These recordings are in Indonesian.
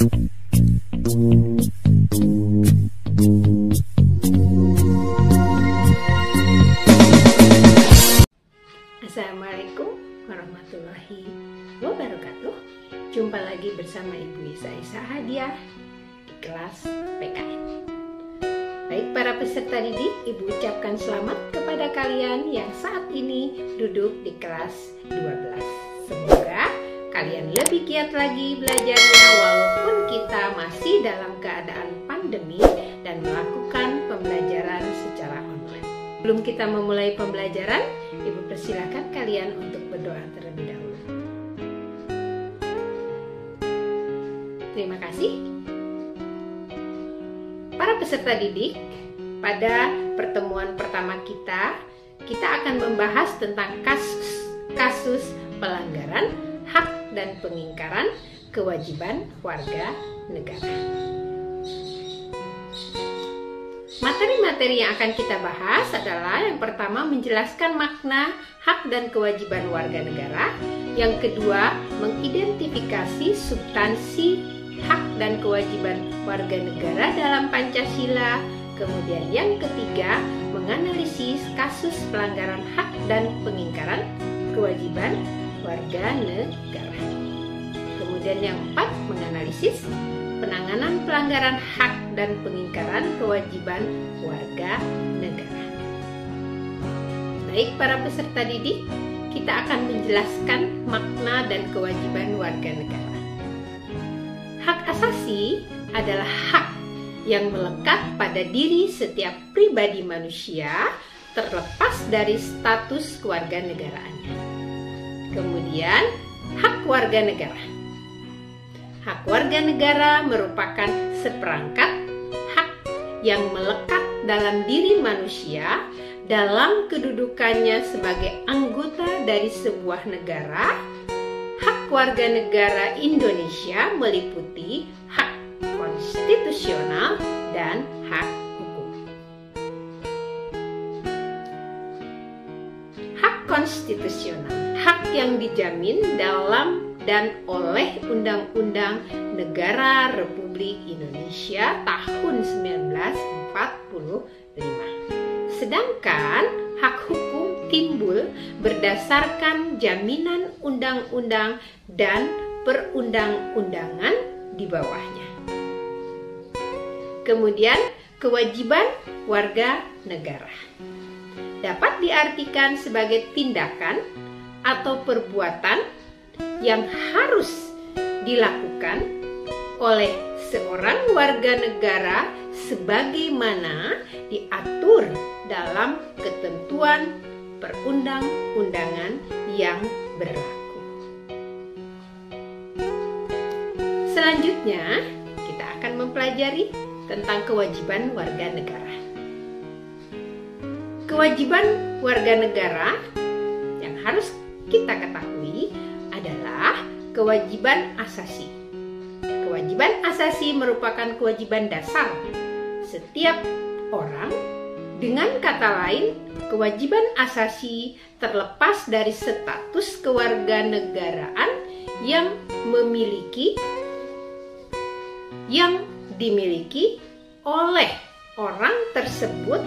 Assalamualaikum warahmatullahi wabarakatuh. Jumpa lagi bersama Ibu Isa Hadiah di kelas PKN. Baik para peserta didik, Ibu ucapkan selamat kepada kalian yang saat ini duduk di kelas 12. Semoga kalian lebih giat lagi belajarnya walaupun kita masih dalam keadaan pandemi dan melakukan pembelajaran secara online. Sebelum kita memulai pembelajaran, Ibu persilahkan kalian untuk berdoa terlebih dahulu. Terima kasih. Para peserta didik, pada pertemuan pertama kita akan membahas tentang kasus pelanggaran hak dan pengingkaran kewajiban warga negara. Materi-materi yang akan kita bahas adalah yang pertama menjelaskan makna hak dan kewajiban warga negara, yang kedua mengidentifikasi substansi hak dan kewajiban warga negara dalam Pancasila, kemudian yang ketiga menganalisis kasus pelanggaran hak dan pengingkaran kewajiban warga negara. Kemudian yang keempat menganalisis penanganan pelanggaran hak dan pengingkaran kewajiban warga negara. Baik para peserta didik, kita akan menjelaskan makna dan kewajiban warga negara. Hak asasi adalah hak yang melekat pada diri setiap pribadi manusia terlepas dari status kewarganegaraannya. Kemudian, hak warga negara. Hak warga negara merupakan seperangkat hak yang melekat dalam diri manusia dalam kedudukannya sebagai anggota dari sebuah negara. Hak warga negara Indonesia meliputi hak konstitusional dan hak hukum. Hak konstitusional, hak yang dijamin dalam dan oleh Undang-Undang Negara Republik Indonesia tahun 1945. Sedangkan hak hukum timbul berdasarkan jaminan undang-undang dan perundang-undangan di bawahnya. Kemudian, kewajiban warga negara dapat diartikan sebagai tindakan atau perbuatan yang harus dilakukan oleh seorang warga negara sebagaimana diatur dalam ketentuan perundang-undangan yang berlaku. Selanjutnya, kita akan mempelajari tentang kewajiban warga negara. Kewajiban warga negara yang harus kita ketahui adalah kewajiban asasi. Kewajiban asasi merupakan kewajiban dasar setiap orang. Dengan kata lain, kewajiban asasi terlepas dari status kewarganegaraan yang dimiliki oleh orang tersebut.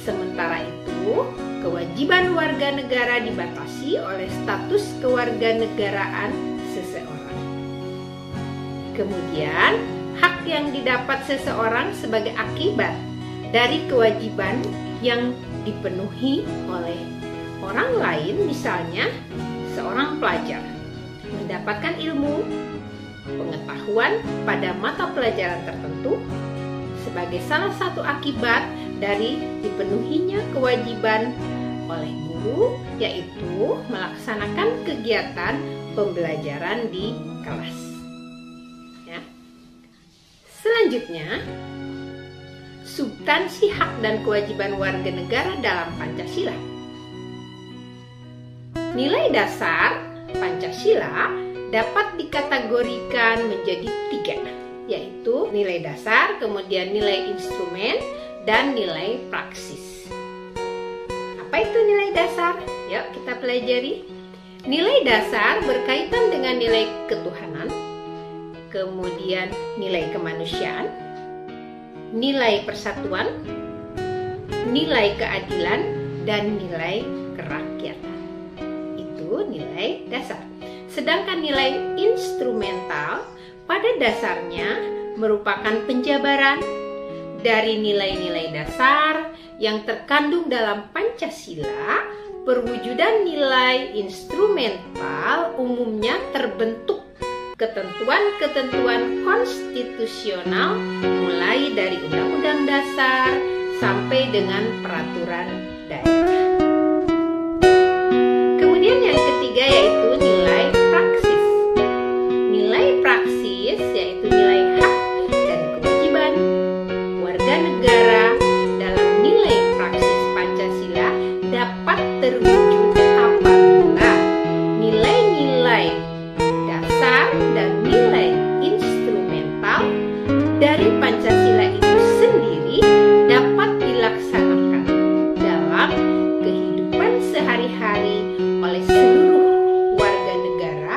Sementara itu, kewajiban warga negara dibatasi oleh status kewarganegaraan seseorang. Kemudian, hak yang didapat seseorang sebagai akibat dari kewajiban yang dipenuhi oleh orang lain, misalnya seorang pelajar mendapatkan ilmu, pengetahuan pada mata pelajaran tertentu sebagai salah satu akibat dari dipenuhinya kewajiban oleh guru, yaitu melaksanakan kegiatan pembelajaran di kelas. Ya. Selanjutnya, substansi hak dan kewajiban warga negara dalam Pancasila. Nilai dasar Pancasila dapat dikategorikan menjadi 3, yaitu nilai dasar, kemudian nilai instrumen, dan nilai praksis. Apa itu nilai dasar? Yuk kita pelajari. Nilai dasar berkaitan dengan nilai ketuhanan, kemudian nilai kemanusiaan, nilai persatuan, nilai keadilan, dan nilai kerakyatan. Itu nilai dasar. Sedangkan nilai instrumental pada dasarnya merupakan penjabaran dari nilai-nilai dasar yang terkandung dalam Pancasila. Perwujudan nilai instrumental umumnya terbentuk ketentuan-ketentuan konstitusional mulai dari Undang-Undang Dasar sampai dengan peraturan daerah. Kemudian yang ketiga yaitu nilai praksis. Nilai praksis yaitu nilai hak dan kewajiban warga negara dalam nilai praksis Pancasila dapat terwujud apabila nilai-nilai dasar dan nilai instrumental dari Pancasila itu sendiri dapat dilaksanakan dalam kehidupan sehari-hari oleh seluruh warga negara.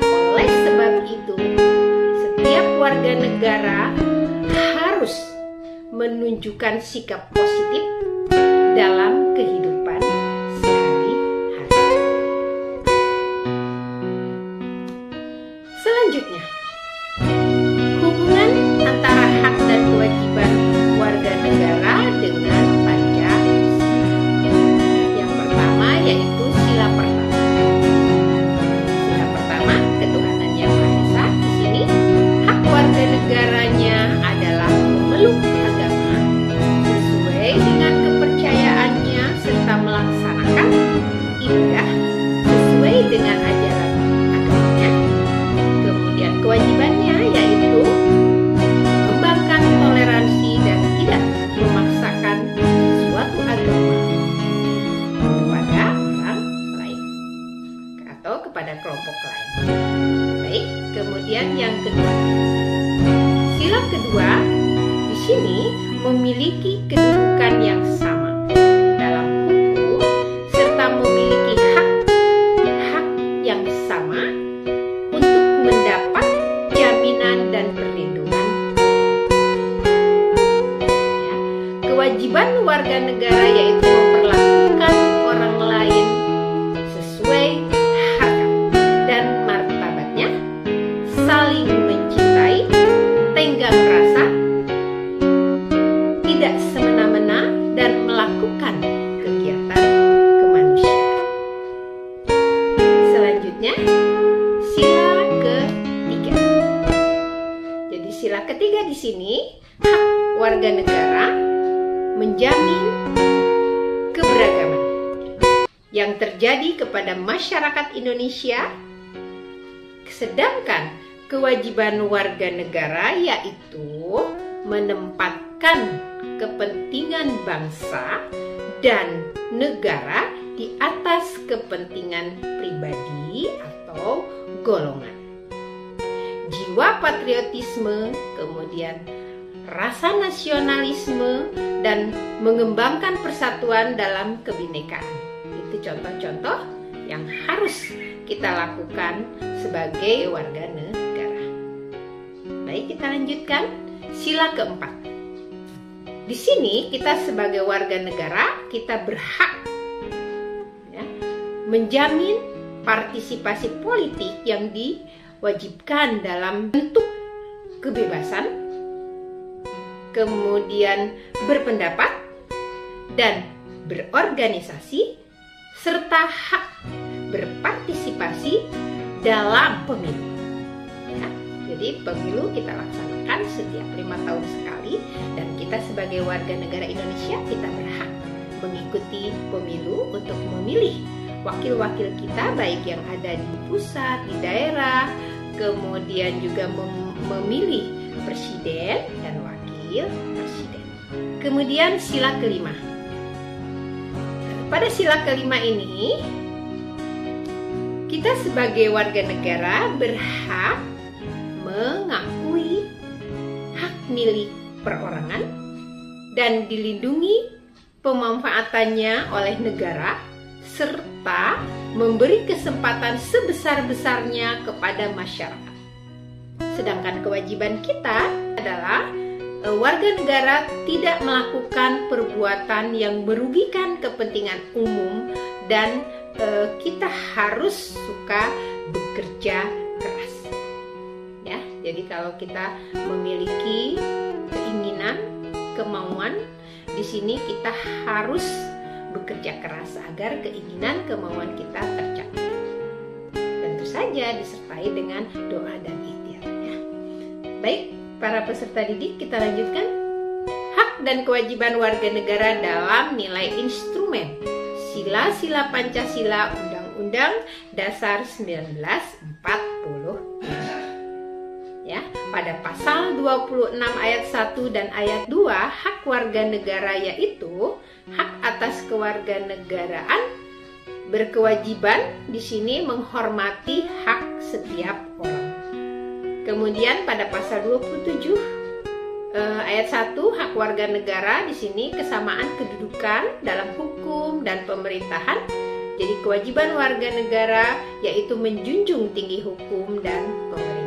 Oleh sebab itu, setiap warga negara harus menunjukkan sikap positif dalam kehidupan sehari-hari. Selanjutnya, hubungan antara hak dan kewajiban warga negara dengan Pancasila. Yang pertama yaitu sila pertama. Sila pertama, ketuhanan yang Maha Esa. Di sini hak warga negaranya adalah memeluk agama sesuai dengan kepercayaannya serta melaksanakan ibadah sesuai dengan ajaran agamanya. Kemudian kewajibannya yaitu mengembangkan toleransi dan tidak memaksakan suatu agama kepada orang lain atau kepada kelompok lain. Baik, kemudian yang kedua. Sila kedua di sini memiliki kedudukan yang sama dalam hukum serta memiliki hak yang sama untuk mendapat jaminan dan perlindungan. Ya, kewajiban warga negara yaitu memperlakukan orang lain sesuai harkat dan martabatnya, saling mencintai, tenggang rasa, tidak semena-mena, dan melakukan kegiatan kemanusiaan. Selanjutnya, sila ketiga. Jadi sila ketiga di sini, hak warga negara menjamin keberagaman yang terjadi kepada masyarakat Indonesia, sedangkan kewajiban warga negara yaitu menempatkan kepentingan bangsa dan negara di atas kepentingan pribadi atau golongan. Jiwa patriotisme, kemudian rasa nasionalisme, dan mengembangkan persatuan dalam kebinekaan. Itu contoh-contoh yang harus kita lakukan sebagai warga negara. Baik, kita lanjutkan sila keempat. Di sini kita sebagai warga negara kita berhak ya, menjamin partisipasi politik yang diwajibkan dalam bentuk kebebasan, kemudian berpendapat dan berorganisasi, serta hak berpartisipasi dalam pemilu. Ya, jadi pemilu kita laksanakan setiap 5 tahun sekali, dan kita sebagai warga negara Indonesia kita berhak mengikuti pemilu untuk memilih wakil-wakil kita, baik yang ada di pusat, di daerah, kemudian juga memilih presiden dan wakil presiden. Kemudian sila kelima. Pada sila kelima ini, kita sebagai warga negara berhak mengakui hak milik perorangan dan dilindungi pemanfaatannya oleh negara, serta memberi kesempatan sebesar-besarnya kepada masyarakat. Sedangkan kewajiban kita adalah warga negara tidak melakukan perbuatan yang merugikan kepentingan umum dan kita harus suka bekerja keras. Ya, jadi kalau kita memiliki keinginan, kemauan, di sini kita harus bekerja keras agar keinginan, kemauan kita tercapai. Tentu saja disertai dengan doa dan ikhtiar. Ya. Baik, para peserta didik, kita lanjutkan. Hak dan kewajiban warga negara dalam nilai instrumen Sila-sila Pancasila Undang-Undang Dasar 1945. Ya, pada pasal 26 ayat 1 dan ayat 2, hak warga negara yaitu hak atas kewarganegaraan berkewajiban di sini menghormati hak setiap orang. Kemudian pada pasal 27 ayat 1, hak warga negara di sini kesamaan kedudukan dalam hukum dan pemerintahan. Jadi kewajiban warga negara yaitu menjunjung tinggi hukum dan pemerintahan.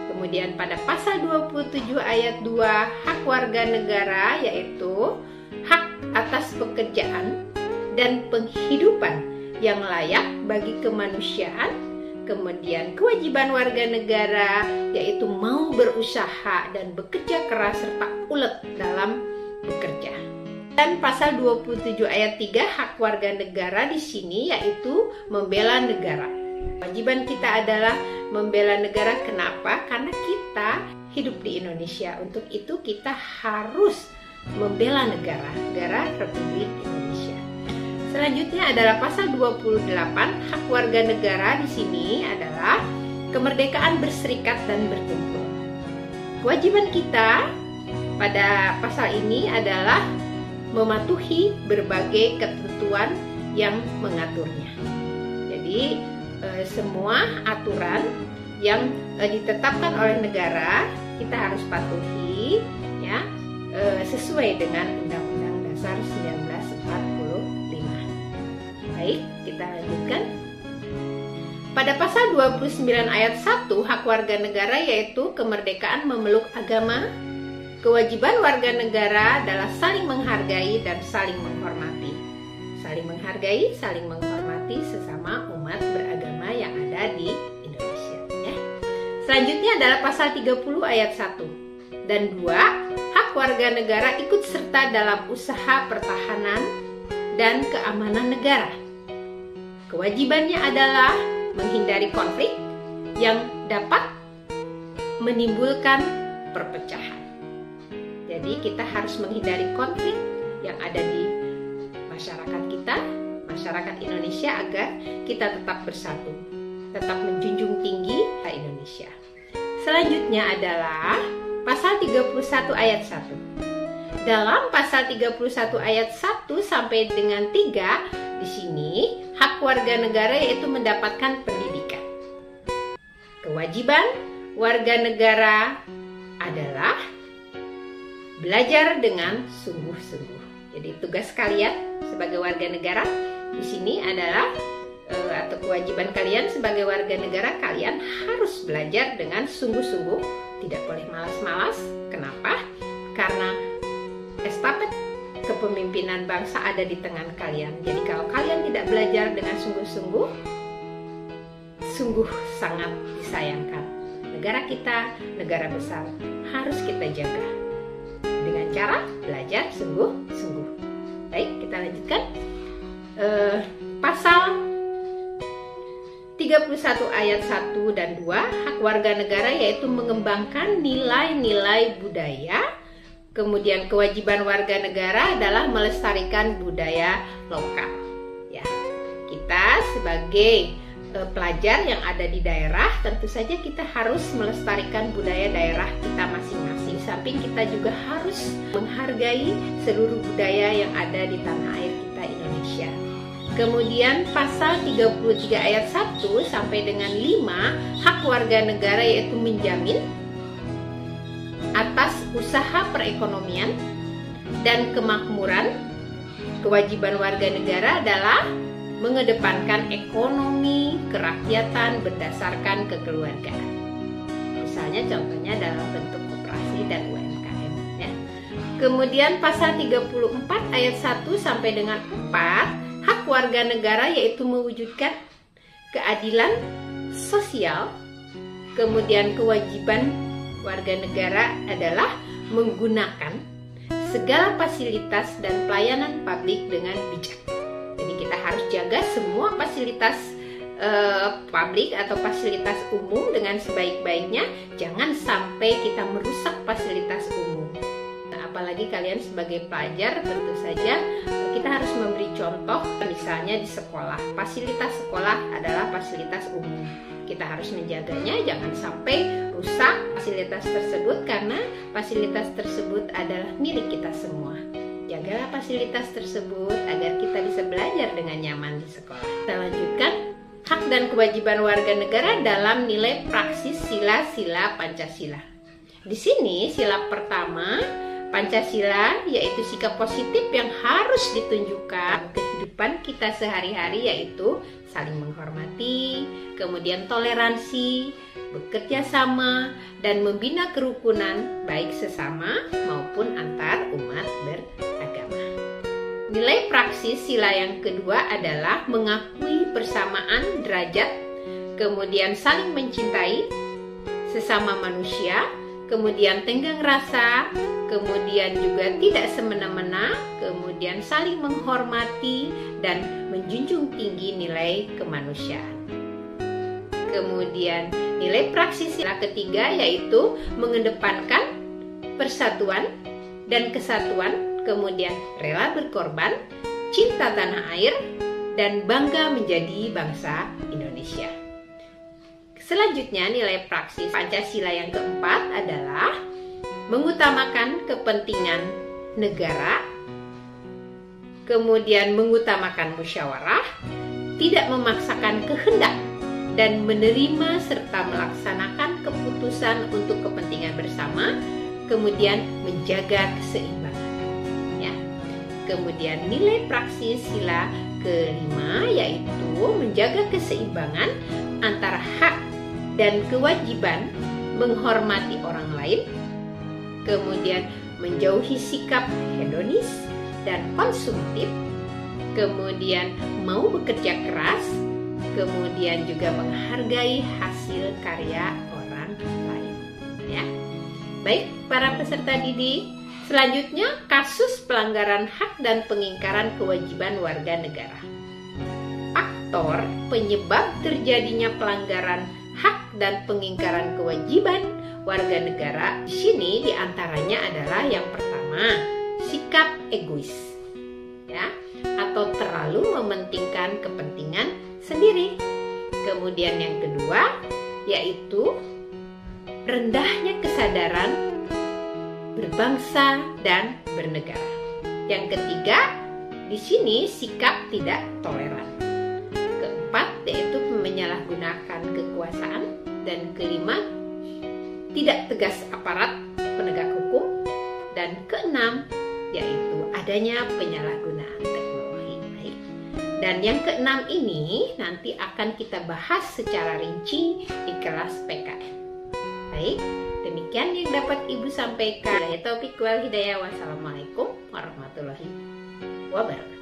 Kemudian pada pasal 27 ayat 2, hak warga negara yaitu hak atas pekerjaan dan penghidupan yang layak bagi kemanusiaan. Kemudian kewajiban warga negara yaitu mau berusaha dan bekerja keras serta ulet dalam bekerja. Dan pasal 27 ayat 3, hak warga negara di sini yaitu membela negara. Kewajiban kita adalah membela negara. Kenapa? Karena kita hidup di Indonesia. Untuk itu kita harus membela negara Republik Indonesia. Selanjutnya adalah pasal 28, hak warga negara di sini adalah kemerdekaan berserikat dan berkumpul. Kewajiban kita pada pasal ini adalah mematuhi berbagai ketentuan yang mengaturnya. Jadi semua aturan yang ditetapkan oleh negara kita harus patuhi, ya, sesuai dengan Undang-Undang Dasar 1945. Baik, kita lanjutkan. Pada pasal 29 ayat 1, hak warga negara yaitu kemerdekaan memeluk agama. Kewajiban warga negara adalah saling menghargai dan saling menghormati. Saling menghargai, saling menghormati sesama umat beragama yang ada di Indonesia. Ya. Selanjutnya adalah pasal 30 ayat 1 dan 2, hak warga negara ikut serta dalam usaha pertahanan dan keamanan negara. Kewajibannya adalah menghindari konflik yang dapat menimbulkan perpecahan. Jadi kita harus menghindari konflik yang ada di masyarakat kita, masyarakat Indonesia, agar kita tetap bersatu, tetap menjunjung tinggi Indonesia. Selanjutnya adalah pasal 31 ayat 1. Dalam pasal 31 ayat 1 sampai dengan 3, di sini hak warga negara yaitu mendapatkan pendidikan. Kewajiban warga negara adalah belajar dengan sungguh-sungguh. Jadi tugas kalian sebagai warga negara di sini adalah atau kewajiban kalian sebagai warga negara, kalian harus belajar dengan sungguh-sungguh, tidak boleh malas-malas. Kenapa? Karena estafet kepemimpinan bangsa ada di tangan kalian. Jadi kalau kalian tidak belajar dengan sungguh-sungguh, sungguh sangat disayangkan. Negara kita, negara besar, harus kita jaga dengan cara belajar sungguh-sungguh. Baik, kita lanjutkan. Pasal 31 ayat 1 dan 2, hak warga negara yaitu mengembangkan nilai-nilai budaya. Kemudian kewajiban warga negara adalah melestarikan budaya lokal. Ya, kita sebagai pelajar yang ada di daerah, tentu saja kita harus melestarikan budaya daerah kita masing-masing. Samping kita juga harus menghargai seluruh budaya yang ada di tanah air kita Indonesia. Kemudian pasal 33 ayat 1 sampai dengan 5, hak warga negara yaitu menjamin atas usaha perekonomian dan kemakmuran. Kewajiban warga negara adalah mengedepankan ekonomi kerakyatan berdasarkan kekeluargaan. misalnya contohnya dalam bentuk koperasi dan UMKM ya. Kemudian pasal 34 ayat 1 sampai dengan 4, hak warga negara yaitu mewujudkan keadilan sosial. Kemudian kewajiban warga negara adalah menggunakan segala fasilitas dan pelayanan publik dengan bijak. Jadi kita harus jaga semua fasilitas publik atau fasilitas umum dengan sebaik-baiknya. Jangan sampai kita merusak fasilitas umum. Nah, apalagi kalian sebagai pelajar, tentu saja kita harus memberi contoh. Misalnya di sekolah, fasilitas sekolah adalah fasilitas umum. Kita harus menjaganya, jangan sampai rusak fasilitas tersebut, karena fasilitas tersebut adalah milik kita semua. Jagalah fasilitas tersebut agar kita bisa belajar dengan nyaman di sekolah. Kita lanjutkan hak dan kewajiban warga negara dalam nilai praksis sila-sila Pancasila. Di sini sila pertama Pancasila yaitu sikap positif yang harus ditunjukkan kehidupan kita sehari-hari, yaitu saling menghormati, kemudian toleransi, bekerja sama, dan membina kerukunan baik sesama maupun antar umat beragama. Nilai praksis sila yang kedua adalah mengakui persamaan derajat, kemudian saling mencintai sesama manusia, kemudian tenggang rasa, kemudian juga tidak semena-mena, kemudian saling menghormati dan menjunjung tinggi nilai kemanusiaan. Kemudian nilai praksis sila ketiga yaitu mengedepankan persatuan dan kesatuan, kemudian rela berkorban, cinta tanah air, dan bangga menjadi bangsa Indonesia. Selanjutnya nilai praksis Pancasila yang keempat adalah mengutamakan kepentingan negara, kemudian mengutamakan musyawarah, tidak memaksakan kehendak, dan menerima serta melaksanakan keputusan untuk kepentingan bersama, kemudian menjaga keseimbangan. Kemudian nilai praksis sila kelima yaitu menjaga keseimbangan antara hak dan kewajiban menghormati orang lain, kemudian menjauhi sikap hedonis dan konsumtif, kemudian mau bekerja keras, kemudian juga menghargai hasil karya orang lain. Ya, baik para peserta didik. Selanjutnya, kasus pelanggaran hak dan pengingkaran kewajiban warga negara. Faktor penyebab terjadinya pelanggaran hak dan pengingkaran kewajiban warga negara di sini diantaranya adalah yang pertama, sikap egois, ya, atau terlalu mementingkan kepentingan sendiri. Kemudian yang kedua, yaitu rendahnya kesadaran berbangsa dan bernegara. Yang ketiga, di sini sikap tidak toleran. Keempat, yaitu menyalahgunakan kekuasaan, dan kelima, tidak tegas aparat penegak hukum, dan keenam, yaitu adanya penyalahgunaan teknologi. Baik. Dan yang keenam ini nanti akan kita bahas secara rinci di kelas PKN. Baik. Demikian yang dapat Ibu sampaikan. Wassalamualaikum warahmatullahi wabarakatuh.